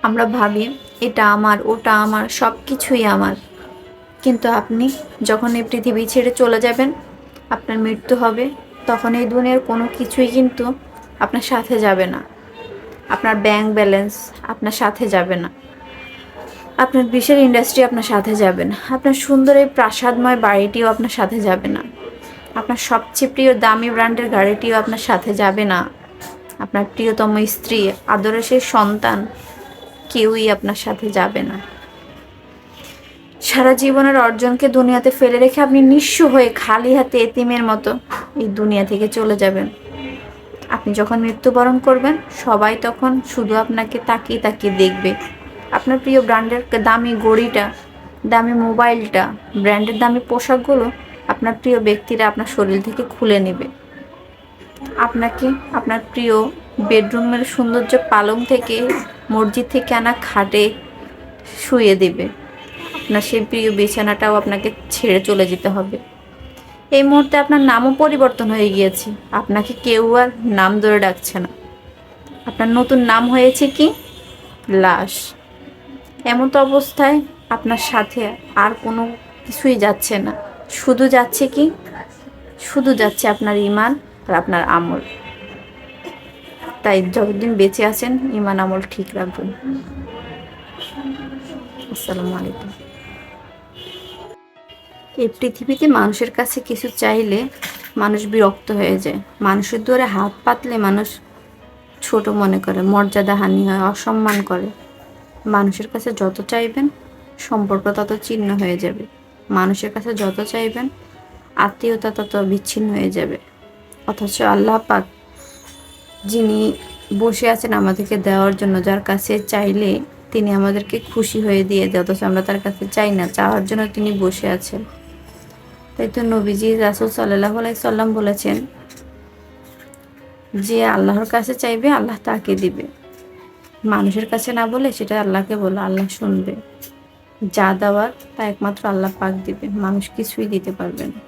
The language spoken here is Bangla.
আমরা ভাবি এটা আমার, ওটা আমার, সব কিছুই আমার। কিন্তু আপনি যখন এই পৃথিবী ছেড়ে চলে যাবেন, আপনার মৃত্যু হবে, তখন এই দুনিয়ার কোনো কিছুই কিন্তু আপনার সাথে যাবে না। আপনার ব্যাংক ব্যালেন্স আপনার সাথে যাবে না, আপনার বিশাল ইন্ডাস্ট্রি আপনার সাথে যাবে না, আপনার সুন্দর এই প্রাসাদময় বাড়িটিও আপনার সাথে যাবে না, আপনার সবচেয়ে প্রিয় দামি ব্র্যান্ডের গাড়িটিও আপনার সাথে যাবে না, আপনার প্রিয়তম স্ত্রী, আদরের সেই সন্তান, কেউই আপনার সাথে যাবে না। সারা জীবনের অর্জনকে দুনিয়াতে ফেলে রেখে আপনি নিঃস্ব হয়ে খালি হাতে এতিমের মতো এই দুনিয়া থেকে চলে যাবেন। আপনি যখন মৃত্যুবরণ করবেন, সবাই তখন শুধু আপনাকে তাকিয়ে তাকিয়ে দেখবে। আপনার প্রিয় ব্র্যান্ডের দামি ঘড়িটা, দামি মোবাইলটা, ব্র্যান্ডের দামি পোশাকগুলো আপনার প্রিয় ব্যক্তিরা আপনার শরীর থেকে খুলে নেবে। আপনাকে আপনার প্রিয় বেডরুমের সৌন্দর্য পালং থেকে, মসজিদ থেকে আনা খাটে শুয়ে দেবে। আপনার সেই প্রিয় বিছানাটাও আপনাকে ছেড়ে চলে যেতে হবে। এই মুহূর্তে আপনার নামও পরিবর্তন হয়ে গিয়েছে, আপনাকে কেউ আর নাম ধরে ডাকছে না। আপনার নতুন নাম হয়েছে কি? লাশ। এমন তো অবস্থায় আপনার সাথে আর কোনো কিছুই যাচ্ছে না, শুধু যাচ্ছে কি? শুধু যাচ্ছে আপনার ঈমান আর আপনার আমল। তাই যতদিন বেঁচে আছেন ঈমান আমল ঠিক রাখবেন। আসসালামু আলাইকুম। এই পৃথিবীতে মানুষের কাছে কিছু চাইলে মানুষ বিরক্ত হয়ে যায়, মানুষের দুয়ারে হাত পাতলে মানুষ ছোট মনে করে, মর্যাদাহানি হয়, অসম্মান করে। মানুষের কাছে যত চাইবেন সম্পর্ক তত ছিন্ন হয়ে যাবে, মানুষের কাছে যত চাইবেন আত্মীয়তা তত বিচ্ছিন্ন হয়ে যাবে। অথচ আল্লাহ পাক যিনি বসে আছেন আমাদেরকে দেওয়ার জন্য, যার কাছে চাইলে তিনি আমাদেরকে খুশি হয়ে দিয়ে দেয়, অথচ আমরা তার কাছে চাই না, চাওয়ার জন্য তিনি বসে আছেন। তাই তো নবীজি রাসূল সাল্লাল্লাহু আলাইহি সাল্লাম বলেছেন, যে আল্লাহর কাছে চাইবে আল্লাহ তাকে দিবে, মানুষের কাছে না বলে সেটা আল্লাহকে বলো, আল্লাহ শুনবে। যা দেওয়ার তা একমাত্র আল্লাহ পাক দিবে, মানুষ কিছুই দিতে পারবে না।